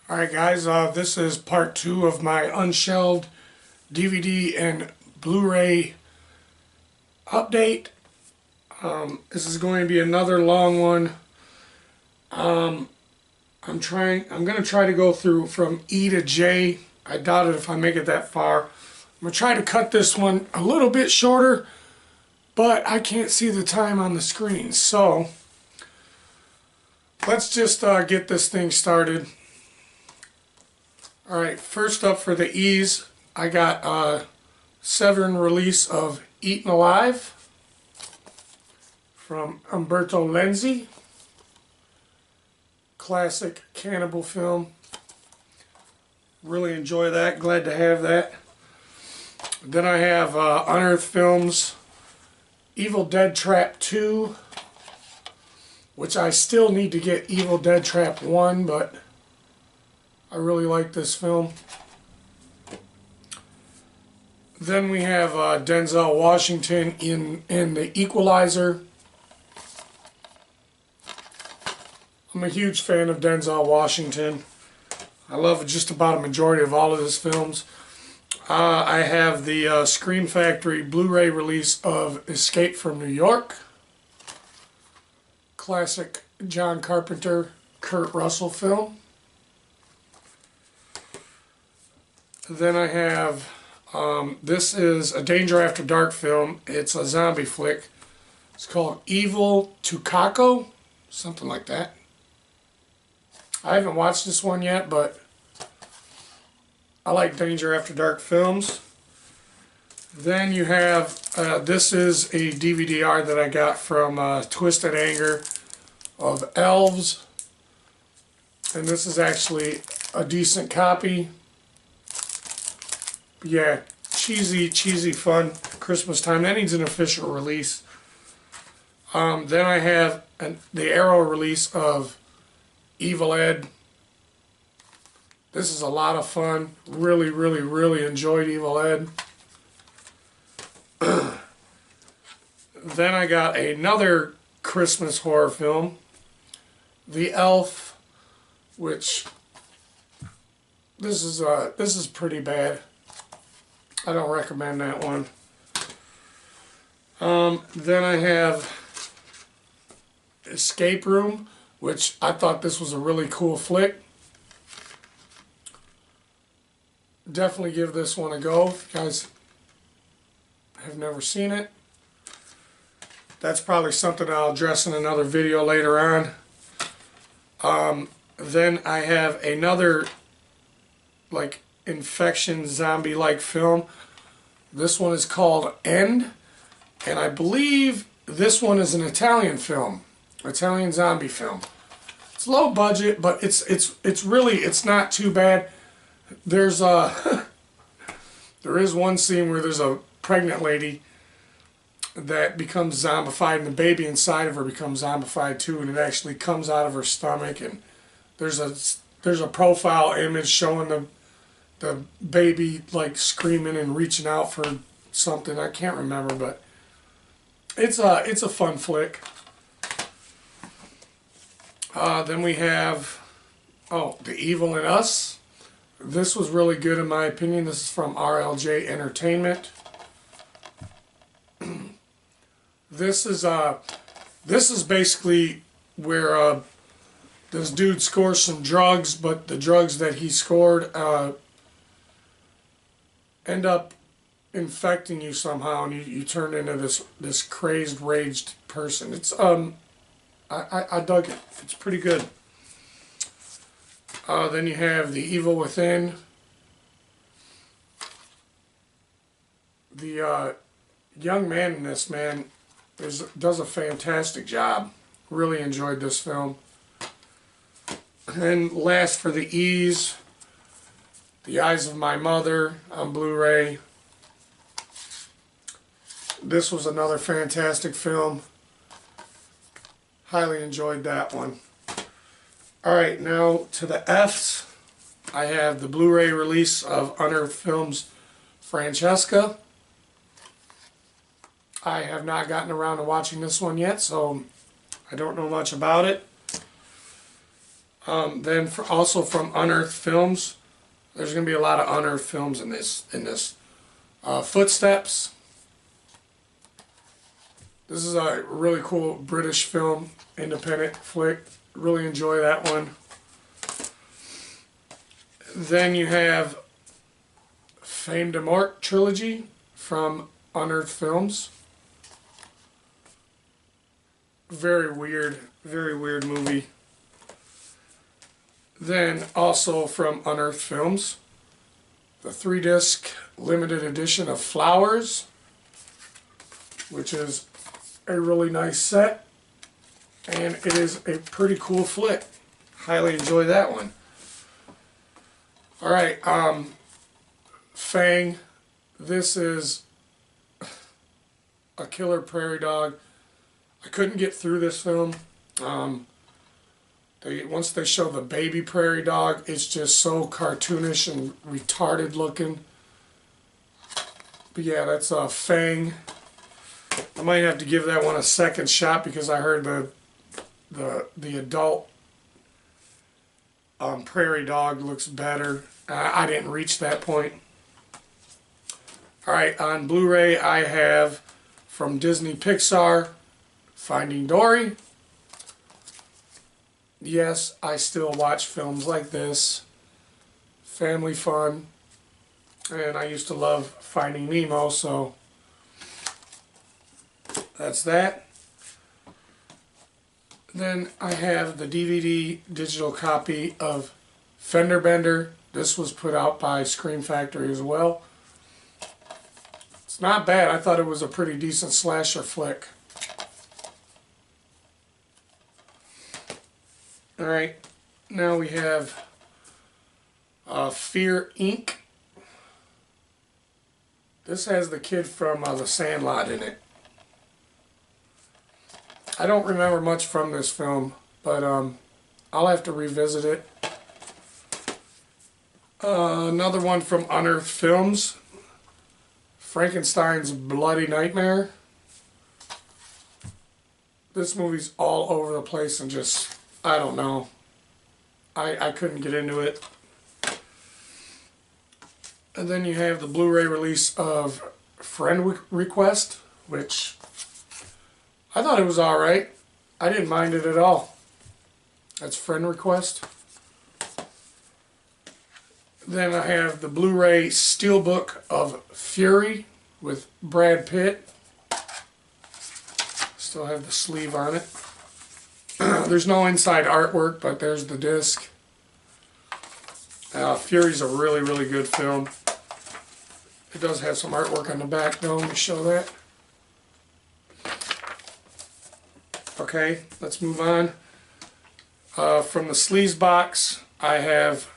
Alright guys, this is part 2 of my Unshelved DVD and Blu-ray update. This is going to be another long one. I'm going to try to go through from E to J. I doubt it if I make it that far. I'm going to try to cut this one a little bit shorter, but I can't see the time on the screen. So, let's just get this thing started. Alright, first up for the E's, I got a 7 release of Eaten Alive from Umberto Lenzi. Classic cannibal film. Really enjoy that, glad to have that. Then I have Unearthed Films Evil Dead Trap 2, which I still need to get Evil Dead Trap 1, but I really like this film. Then we have Denzel Washington in The Equalizer. I'm a huge fan of Denzel Washington. I love just about a majority of all of his films. I have the Scream Factory Blu-ray release of Escape from New York. Classic John Carpenter, Kurt Russell film. Then I have, this is a Danger After Dark film. It's a zombie flick. It's called Evil Tukako, something like that. I haven't watched this one yet, but I like Danger After Dark films. Then you have, this is a DVD-R that I got from Twisted Anger of Elves. And this is actually a decent copy. Yeah, cheesy fun Christmas time. That needs an official release. Then I have the Arrow release of Evil Ed. This is a lot of fun. Really enjoyed Evil Ed. Then I got another Christmas horror film, The Elf, which this is pretty bad. I don't recommend that one. Then I have Escape Room, which I thought this was a really cool flick. Definitely give this one a go if you guys have never seen it. That's probably something I'll address in another video later on. Then I have another like infection zombie-like film. This one is called End, and I believe this one is an Italian film, Italian zombie film. It's low budget, but it's not too bad. There's there is one scene where there's a pregnant lady that becomes zombified, and the baby inside of her becomes zombified too, and it actually comes out of her stomach, and there's a profile image showing the baby like screaming and reaching out for something. I can't remember, but it's a fun flick. Then we have The Evil in Us. This was really good in my opinion. This is from RLJ Entertainment. This is basically where this dude scores some drugs, but the drugs that he scored end up infecting you somehow, and you turn into this crazed, raged person. It's I dug it. It's pretty good. Then you have The Evil Within. The young man in this, man, does a fantastic job. Really enjoyed this film. And last for the E's, The Eyes of My Mother on Blu-ray. This was another fantastic film. Highly enjoyed that one. Alright, now to the F's. I have the Blu-ray release of Unearthed Films Francesca. I have not gotten around to watching this one yet, so I don't know much about it. Then also from Unearthed Films, there's going to be a lot of Unearthed Films in this. Footsteps. This is a really cool British film, independent flick. Really enjoy that one. Then you have Fame de Mort trilogy from Unearthed Films. Very weird movie. Then also from Unearthed Films, the 3-disc limited edition of Flowers, which is a really nice set, and it is a pretty cool flick. Highly enjoy that one. Alright, Fang. This is a killer prairie dog. I couldn't get through this film. Once they show the baby prairie dog, it's just so cartoonish and retarded looking. But yeah, that's Fang. I might have to give that one a second shot because I heard the adult prairie dog looks better. I didn't reach that point. Alright, on Blu-ray I have from Disney Pixar, Finding Dory. Yes, I still watch films like this. Family fun. And I used to love Finding Nemo, so that's that. Then I have the DVD digital copy of Fender Bender. This was put out by Scream Factory as well. It's not bad. I thought it was a pretty decent slasher flick. Alright, now we have Fear Inc. This has the kid from The Sandlot in it. I don't remember much from this film, but I'll have to revisit it. Another one from Unearthed Films, Frankenstein's Bloody Nightmare. This movie's all over the place and just, I don't know. I couldn't get into it. And then you have the Blu-ray release of Friend Request, which I thought it was alright. I didn't mind it at all. That's Friend Request. Then I have the Blu-ray Steelbook of Fury with Brad Pitt. Still have the sleeve on it. There's no inside artwork, but there's the disc. Fury's a really, really good film. It does have some artwork on the back though. Let me show that. Okay, let's move on. From the sleaze box, I have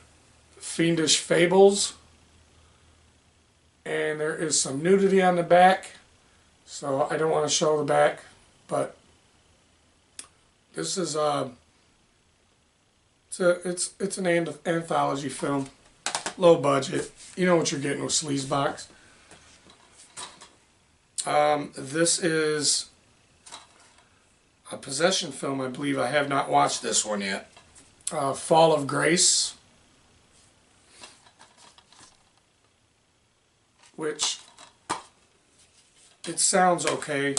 Fiendish Fables. And there is some nudity on the back, so I don't want to show the back, but this is it's an anthology film, low budget. You know what you're getting with Sleaze Box. This is a possession film, I believe. I have not watched this one yet. Fall of Grace, which it sounds okay,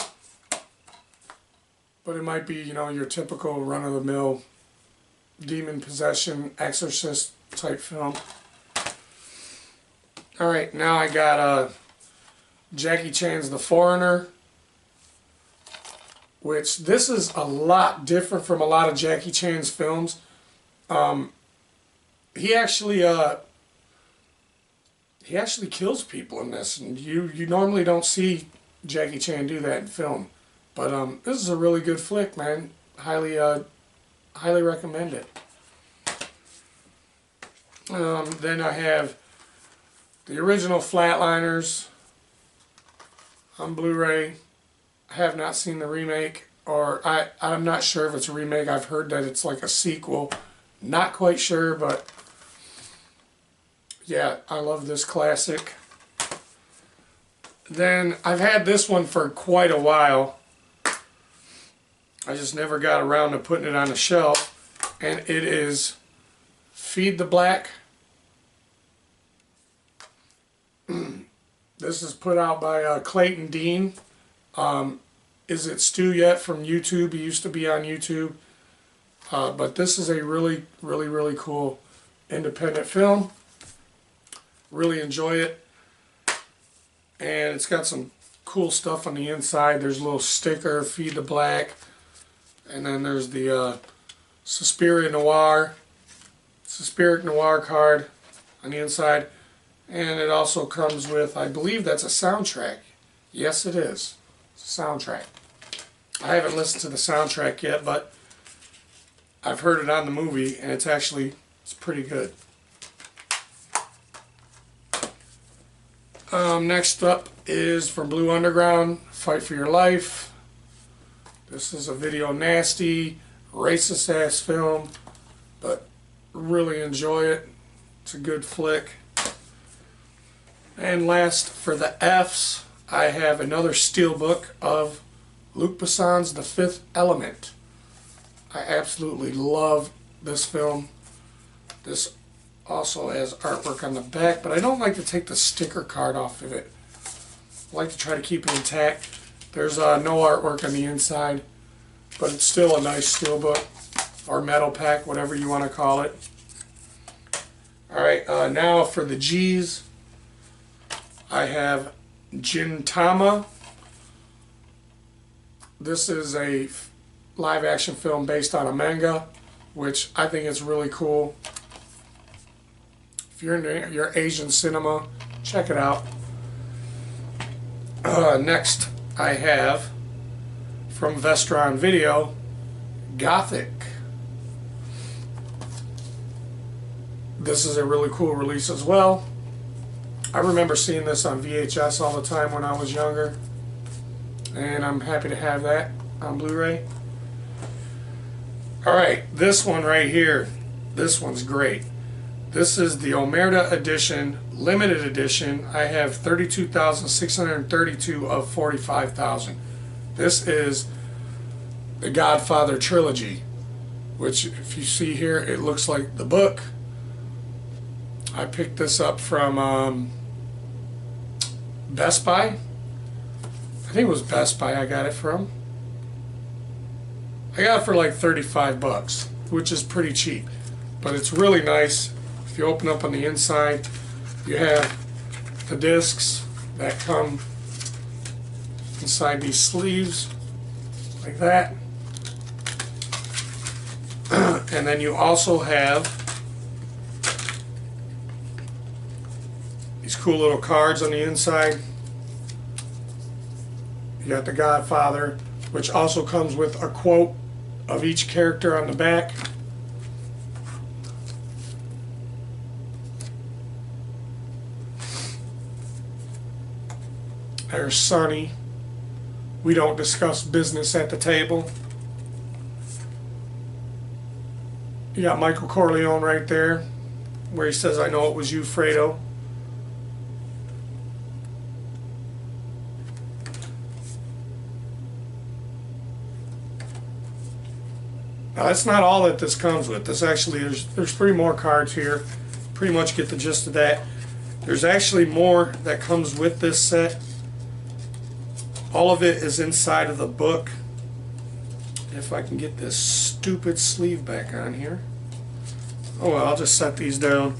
but it might be, you know, your typical run-of-the-mill demon possession, exorcist type film. Alright, now I got Jackie Chan's The Foreigner, which this is a lot different from a lot of Jackie Chan's films. He actually kills people in this, and you normally don't see Jackie Chan do that in film. But this is a really good flick, man. Highly recommend it. Then I have the original Flatliners on Blu-ray. I have not seen the remake, or I'm not sure if it's a remake. I've heard that it's like a sequel. Not quite sure, but yeah, I love this classic. Then I've had this one for quite a while. I just never got around to putting it on the shelf, and it is Feed the Black. This is put out by Clayton Dean. Is It Stu Yet from YouTube? He used to be on YouTube. But this is a really cool independent film. Really enjoy it. And it's got some cool stuff on the inside. There's a little sticker, Feed the Black. And then there's the Suspiria Noir card on the inside. And it also comes with, I believe that's a soundtrack. Yes, it is. It's a soundtrack. I haven't listened to the soundtrack yet, but I've heard it on the movie, and it's pretty good. Next up is from Blue Underground, Fight for Your Life. This is a video nasty, racist ass film, but really enjoy it. It's a good flick. And last, for the F's, I have another steelbook of Luc Besson's The Fifth Element. I absolutely love this film. This also has artwork on the back, but I don't like to take the sticker card off of it. I like to try to keep it intact. There's no artwork on the inside, but it's still a nice steelbook or metal pack, whatever you want to call it. Alright, now for the G's, I have Gintama. This is a live action film based on a manga, which I think is really cool. If you're into your Asian cinema, check it out. Next I have from Vestron Video, Gothic. This is a really cool release as well. I remember seeing this on VHS all the time when I was younger, and I'm happy to have that on Blu-ray. Alright, this one right here, this one's great. This is the Omerta edition, limited edition. I have 32,632 of 45,000. This is the Godfather trilogy, which if you see here, it looks like the book. I picked this up from Best Buy. I think it was Best Buy I got it from. I got it for like 35 bucks, which is pretty cheap, but it's really nice. If you open up on the inside, you have the discs that come inside these sleeves like that. And then you also have these cool little cards on the inside. You got the Godfather, which also comes with a quote of each character on the back. There's Sonny. We don't discuss business at the table. You got Michael Corleone right there, where he says, "I know it was you, Fredo." Now that's not all that this comes with. This actually, there's 3 more cards here. Pretty much get the gist of that. There's actually more that comes with this set. All of it is inside of the book. If I can get this stupid sleeve back on here. Oh well, I'll just set these down.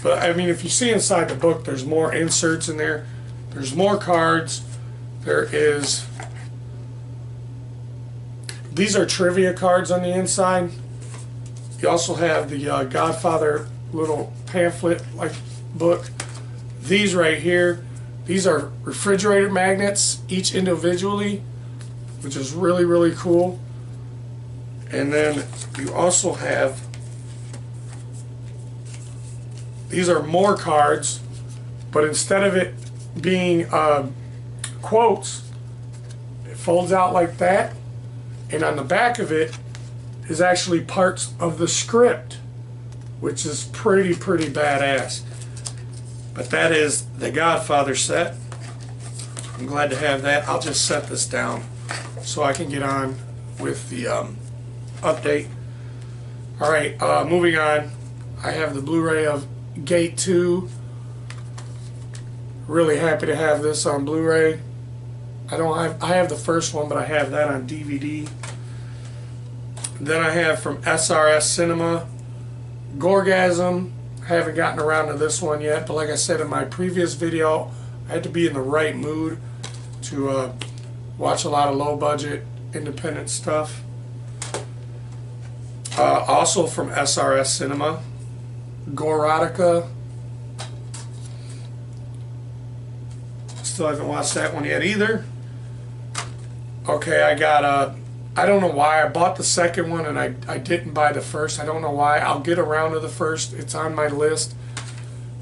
But I mean, if you see inside the book, there's more inserts in there. There's more cards. There is... These are trivia cards on the inside. You also have the Godfather little pamphlet-like book. These right here, these are refrigerator magnets, each individually, which is really cool. And then you also have, these are more cards, but instead of it being quotes, it folds out like that. And on the back of it is actually parts of the script, which is pretty badass. But that is the Godfather set. I'm glad to have that. I'll just set this down so I can get on with the update. Alright, moving on. I have the Blu-ray of Gate 2. Really happy to have this on Blu-ray. I have the first one, but I have that on DVD. Then I have from SRS Cinema, Gorgasm. I haven't gotten around to this one yet, but like I said in my previous video, I had to be in the right mood to watch a lot of low-budget independent stuff. Also from SRS Cinema, Gorotica. Still haven't watched that one yet either. Okay, I got I don't know why I bought the second one and I didn't buy the first. I don't know why. I'll get around to the first. It's on my list.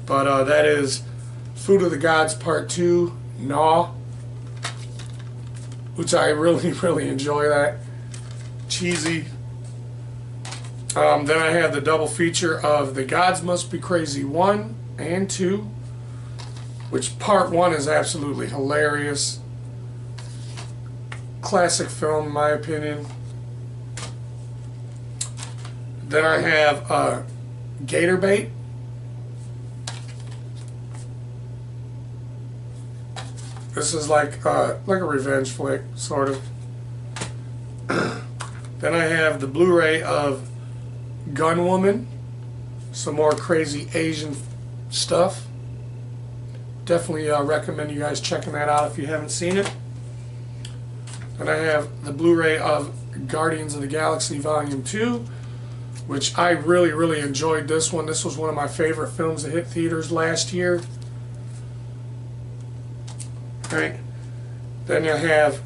But that is Food of the Gods Part 2, Gnaw, which I really enjoy that. Cheesy. Then I have the double feature of The Gods Must Be Crazy 1 and 2, which Part 1 is absolutely hilarious. Classic film in my opinion. Then I have Gator Bait. This is like a revenge flick, sort of. Then I have the Blu-ray of Gun Woman. Some more crazy Asian stuff. Definitely recommend you guys checking that out if you haven't seen it. And I have the Blu-ray of Guardians of the Galaxy Volume 2, which I really enjoyed this one. This was one of my favorite films that hit theaters last year. Right. Then you have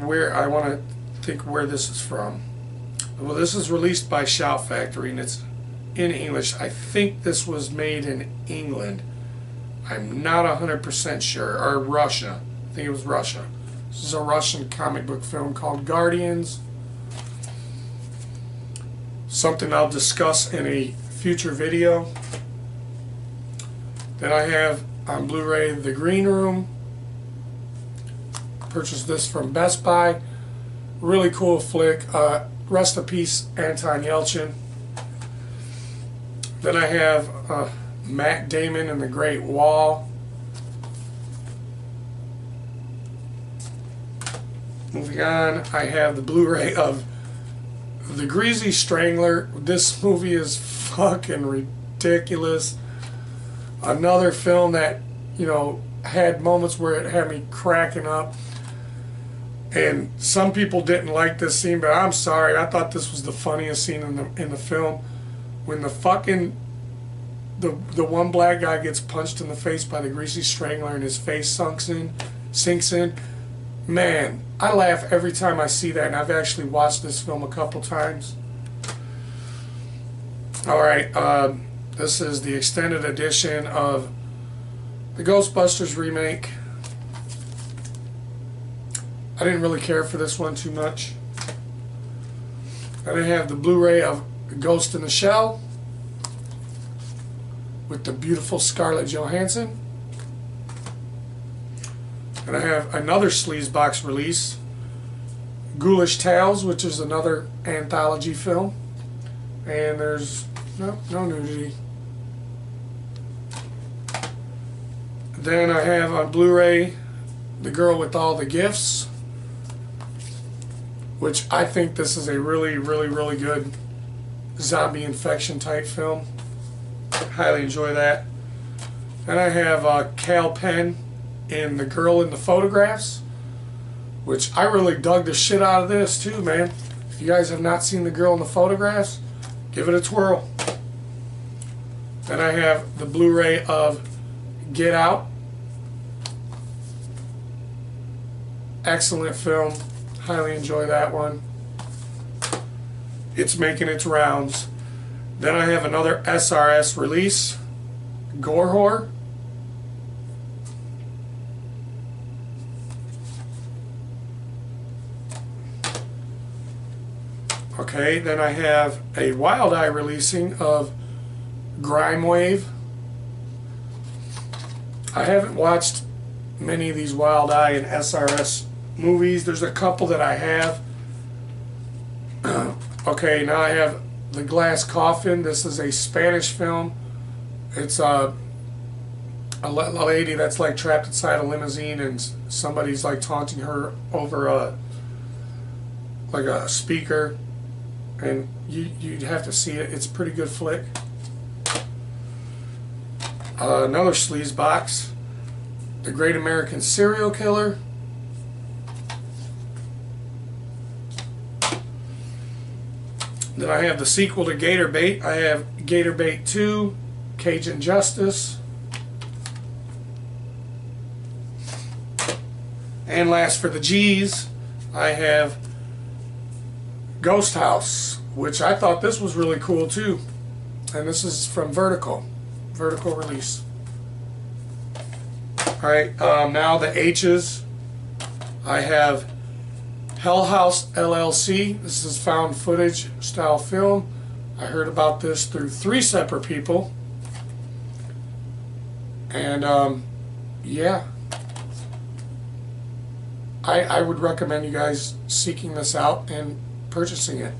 where I want to think where this is from. Well, this is released by Shout Factory and it's in English. I think this was made in England. I'm not 100% sure. Or Russia. I think it was Russia. This is a Russian comic book film called Guardians. Something I'll discuss in a future video. Then I have on Blu-ray The Green Room. Purchased this from Best Buy. Really cool flick. Rest in peace, Anton Yelchin. Then I have Matt Damon and the Great Wall. Moving on, I have the Blu-ray of The Greasy Strangler. This movie is fucking ridiculous. Another film that, you know, had moments where it had me cracking up. And some people didn't like this scene, but I'm sorry. I thought this was the funniest scene in the film. When the fucking the one black guy gets punched in the face by the Greasy Strangler and his face sinks in. Man, I laugh every time I see that, and I've actually watched this film a couple times. Alright, this is the extended edition of the Ghostbusters remake. I didn't really care for this one too much. Then I have the Blu-ray of Ghost in the Shell with the beautiful Scarlett Johansson. And I have another Sleazebox release, Ghoulish Tales, which is another anthology film. And there's no nudity. Then I have on Blu-ray The Girl with All the Gifts, which I think this is a really good zombie infection type film. Highly enjoy that. Then I have Cal Penn in The Girl in the Photographs, which I really dug the shit out of this too, man. If you guys have not seen The Girl in the Photographs, give it a twirl. Then I have the Blu-ray of Get Out. Excellent film. Highly enjoy that one. It's making its rounds. Then I have another SRS release, Gore Whore. Okay, then I have a Wild Eye releasing of Grime Wave. I haven't watched many of these Wild Eye and SRS movies. There's a couple that I have. Okay, now I have The Glass Coffin. This is a Spanish film. It's a lady that's like trapped inside a limousine and somebody's like taunting her over like a speaker, and you'd have to see it. It's a pretty good flick. Another sleaze box, The Great American Serial Killer. Then I have the sequel to Gator Bait. I have Gator Bait 2, Cajun Justice. And last for the G's, I have Ghost House, which I thought this was really cool too. And this is from Vertical release. Alright, now the H's. I have Hell House LLC. This is found footage style film. I heard about this through 3 separate people. And yeah. I would recommend you guys seeking this out and purchasing it.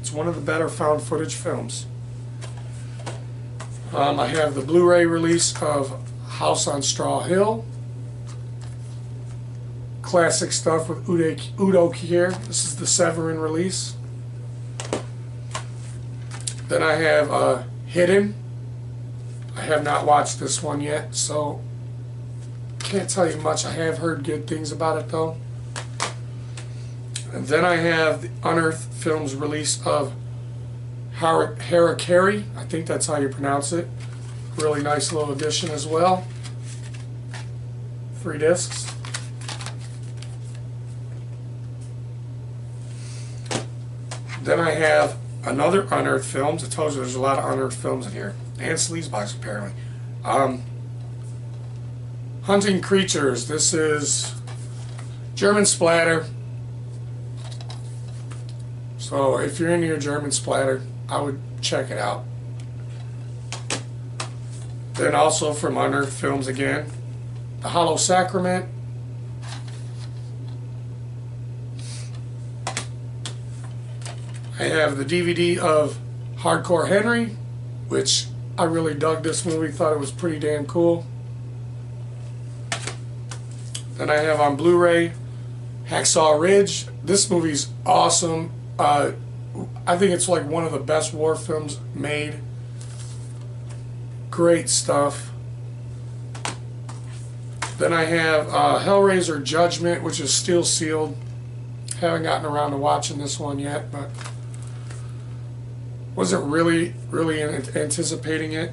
It's one of the better found footage films. I have the Blu-ray release of House on Straw Hill. Classic stuff with Udo Kier. This is the Severin release. Then I have Hidden. I have not watched this one yet, so can't tell you much. I have heard good things about it though. And then I have the Unearthed Films release of Harakiri. I think that's how you pronounce it. Really nice little edition as well. 3 discs. Then I have another Unearthed Films. I told you there's a lot of Unearthed Films in here. And Sleazebox apparently. Hunting Creatures. This is German splatter. So if you're into your German splatter, I would check it out. Then also from Unearthed Films again, The Hollow Sacrament. I have the DVD of Hardcore Henry, which I really dug this movie, thought it was pretty damn cool. Then I have on Blu-ray Hacksaw Ridge. This movie's awesome. I think it's like one of the best war films made. Great stuff. Then I have Hellraiser Judgment, which is still sealed. Haven't gotten around to watching this one yet, but wasn't really anticipating it.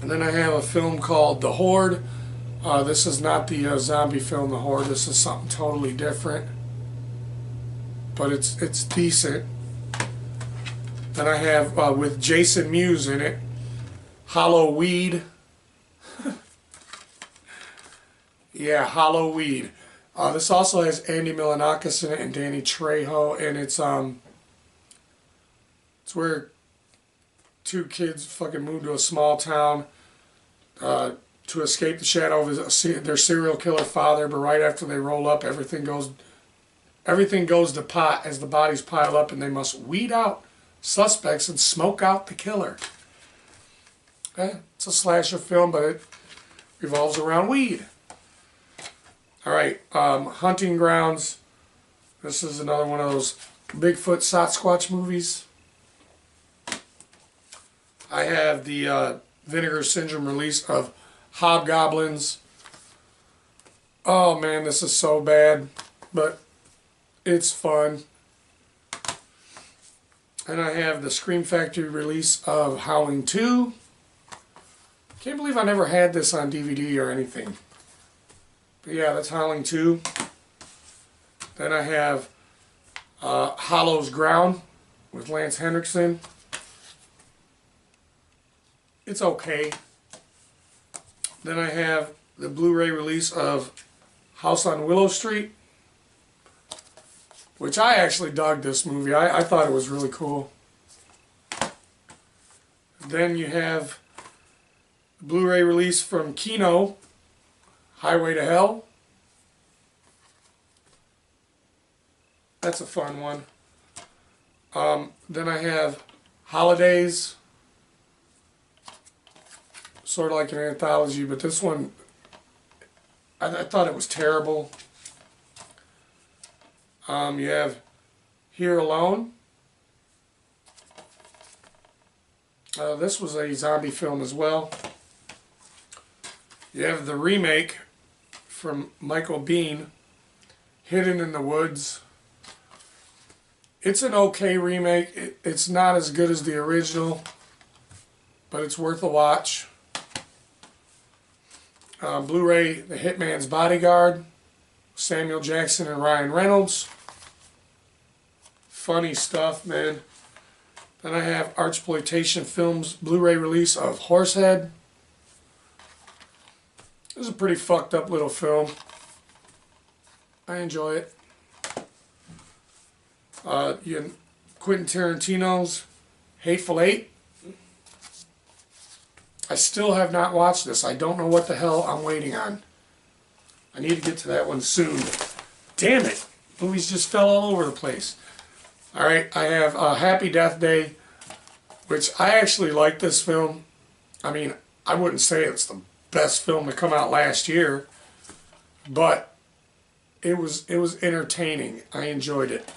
And then I have a film called The Horde. This is not the zombie film The Horde. This is something totally different, but it's decent. Then I have with Jason Mewes in it, Hollow Weed. Yeah, Hollow Weed. This also has Andy Milonakis in it and Danny Trejo, and it's where 2 kids fucking move to a small town to escape the shadow of their serial killer father, but right after they roll up, everything goes to pot as the bodies pile up, and they must weed out suspects and smoke out the killer. Okay? It's a slasher film, but it revolves around weed. Alright, Hunting Grounds. This is another one of those Bigfoot Sasquatch movies. I have the Vinegar Syndrome release of Hobgoblins. Oh man, this is so bad, but it's fun. And I have the Scream Factory release of Howling 2. Can't believe I never had this on DVD or anything. But yeah, that's Howling 2. Then I have Hollow's Ground with Lance Henriksen. It's okay. Then I have the Blu-ray release of House on Willow Street, which I actually dug this movie. I thought it was really cool. Then you have the Blu-ray release from Kino, Highway to Hell. That's a fun one. Then I have Holidays, sort of like an anthology, but this one, I thought it was terrible. You have Here Alone. This was a zombie film as well. You have the remake from Michael Biehn, Hidden in the Woods. It's an okay remake. It's not as good as the original, but it's worth a watch. Blu-ray, The Hitman's Bodyguard, Samuel Jackson and Ryan Reynolds. Funny stuff, man. Then I have Archploitation Films Blu-ray release of Horsehead. This is a pretty fucked up little film. I enjoy it. Quentin Tarantino's Hateful Eight. I still have not watched this. I don't know what the hell I'm waiting on. I need to get to that one soon. Damn it. Movies just fell all over the place. Alright, I have Happy Death Day, which I actually like this film. I mean, I wouldn't say it's the best film to come out last year, but it was entertaining. I enjoyed it.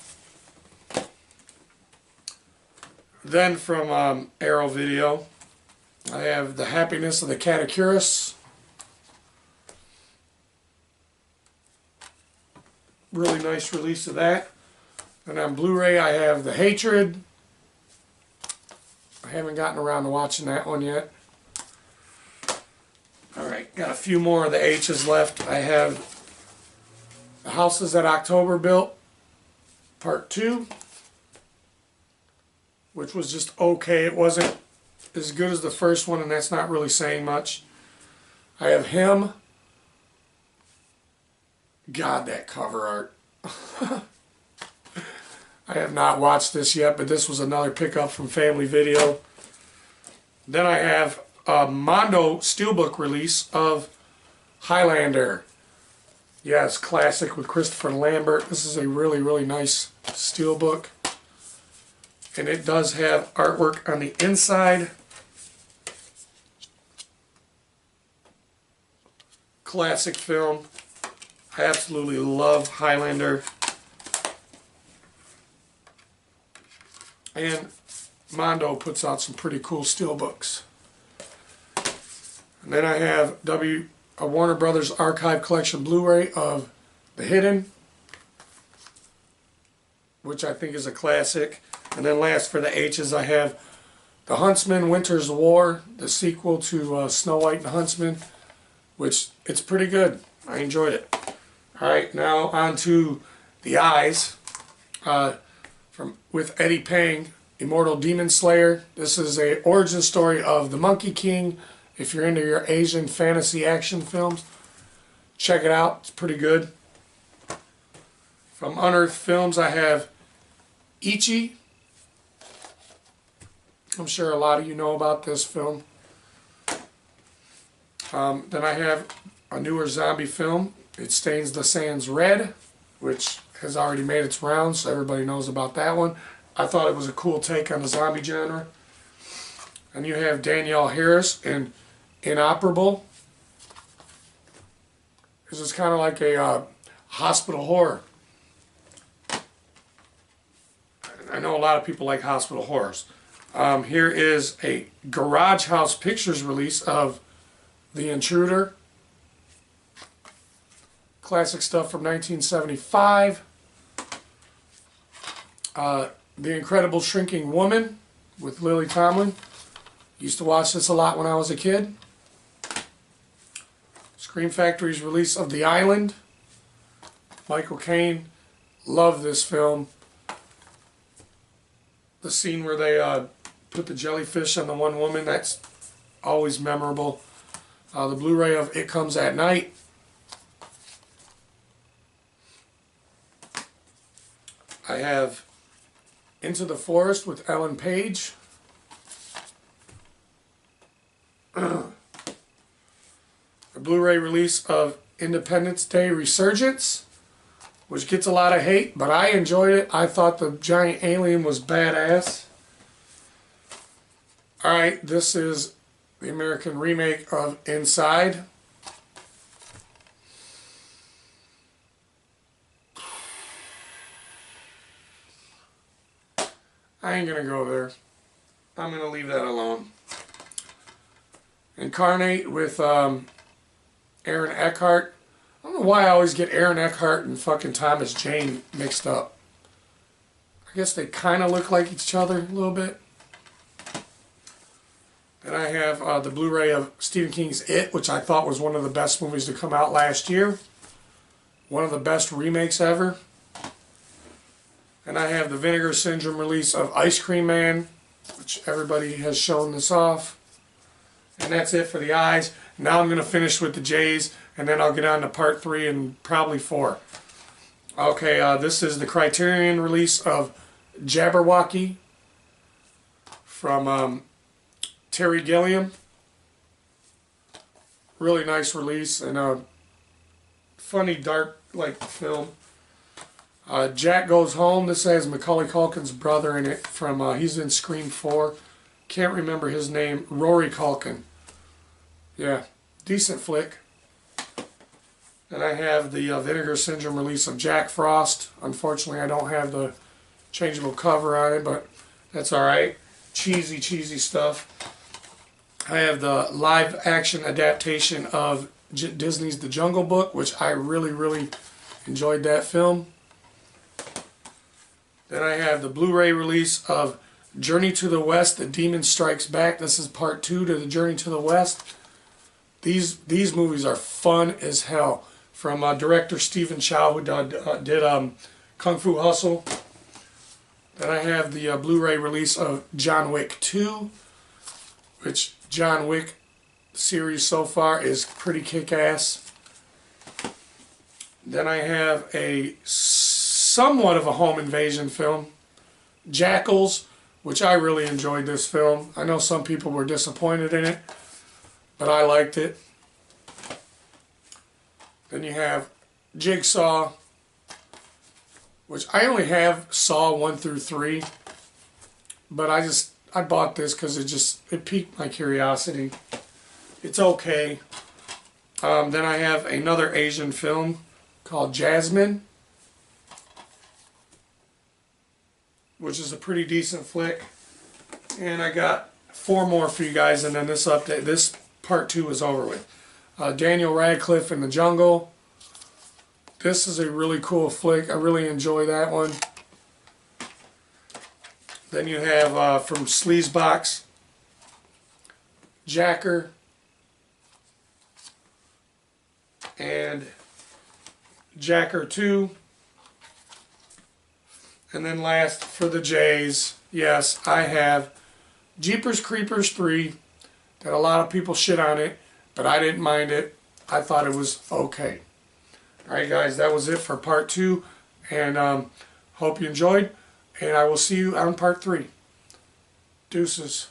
Then from Arrow Video, I have The Happiness of the Catechurus. Really nice release of that. And on Blu-ray I have The Hatred. I haven't gotten around to watching that one yet. Alright, got a few more of the H's left. I have The Houses That October Built, Part 2, which was just okay. It wasn't as good as the first one, and that's not really saying much. I have Him. God, that cover art. I have not watched this yet, but this was another pickup from Family Video. Then I have a Mondo Steelbook release of Highlander. Yes, classic with Christopher Lambert. This is a really, really nice steelbook. And it does have artwork on the inside. Classic film. I absolutely love Highlander. And Mondo puts out some pretty cool steelbooks. And then I have a Warner Brothers Archive Collection Blu-ray of The Hidden, which I think is a classic. And then last for the H's, I have The Huntsman, Winter's War, the sequel to Snow White and the Huntsman, which it's pretty good. I enjoyed it. Alright, now on to The Eyes, with Eddie Peng, Immortal Demon Slayer. This is an origin story of the Monkey King. If you're into your Asian fantasy action films, check it out. It's pretty good. From Unearthed Films, I have Ichi. I'm sure a lot of you know about this film. Then I have a newer zombie film. It Stains the Sands Red, which has already made its rounds, so everybody knows about that one. I thought it was a cool take on the zombie genre. And you have Danielle Harris in Inoperable. This is kind of like a hospital horror. I know a lot of people like hospital horrors. Here is a Garage House Pictures release of The Intruder. Classic stuff from 1975. The Incredible Shrinking Woman with Lily Tomlin. Used to watch this a lot when I was a kid. Scream Factory's release of The Island. Michael Caine. Love this film. The scene where they put the jellyfish on the one woman, that's always memorable. The Blu-ray of It Comes at Night. I have Into the Forest with Ellen Page. A Blu-ray release of Independence Day Resurgence. which gets a lot of hate, but I enjoyed it. I thought the giant alien was badass. Alright, this is the American remake of Inside. I ain't gonna go there. I'm gonna leave that alone. Incarnate with Aaron Eckhart. I don't know why I always get Aaron Eckhart and fucking Thomas Jane mixed up. I guess they kind of look like each other a little bit. Then I have the Blu-ray of Stephen King's It, which I thought was one of the best movies to come out last year. One of the best remakes ever. And I have the Vinegar Syndrome release of Ice Cream Man, which everybody has shown this off. And that's it for the eyes. Now I'm going to finish with the J's, and then I'll get on to part 3 and probably 4. Okay, this is the Criterion release of Jabberwocky from Terry Gilliam. Really nice release and a funny, dark like film. Jack Goes Home. This has Macaulay Culkin's brother in it. From he's in Scream 4. Can't remember his name. Rory Culkin. Yeah, decent flick. And I have the Vinegar Syndrome release of Jack Frost. Unfortunately, I don't have the changeable cover on it, but that's alright. Cheesy, cheesy stuff. I have the live-action adaptation of Disney's The Jungle Book, which I really, really enjoyed that film. Then I have the Blu-ray release of Journey to the West, The Demon Strikes Back. This is part 2 to the Journey to the West. These movies are fun as hell. From director Stephen Chow, who did Kung Fu Hustle. Then I have the Blu-ray release of John Wick 2, which John Wick series so far is pretty kick-ass. Then I have a somewhat of a home invasion film, Jackals, which I really enjoyed this film. I know some people were disappointed in it, but I liked it. Then you have Jigsaw, which I only have Saw 1 through 3, but I bought this because it piqued my curiosity. It's okay. Then I have another Asian film called Jasmine, which is a pretty decent flick. And I got 4 more for you guys, and then this part 2 is over with. Daniel Radcliffe in the Jungle. This is a really cool flick. I really enjoy that one. Then you have from Sleazebox, Jacker, and Jacker 2. And then last for the J's, yes, I have Jeepers Creepers 3, that a lot of people shit on it, but I didn't mind it. I thought it was okay. Alright guys, that was it for part 2, and hope you enjoyed, and I will see you on part 3. Deuces.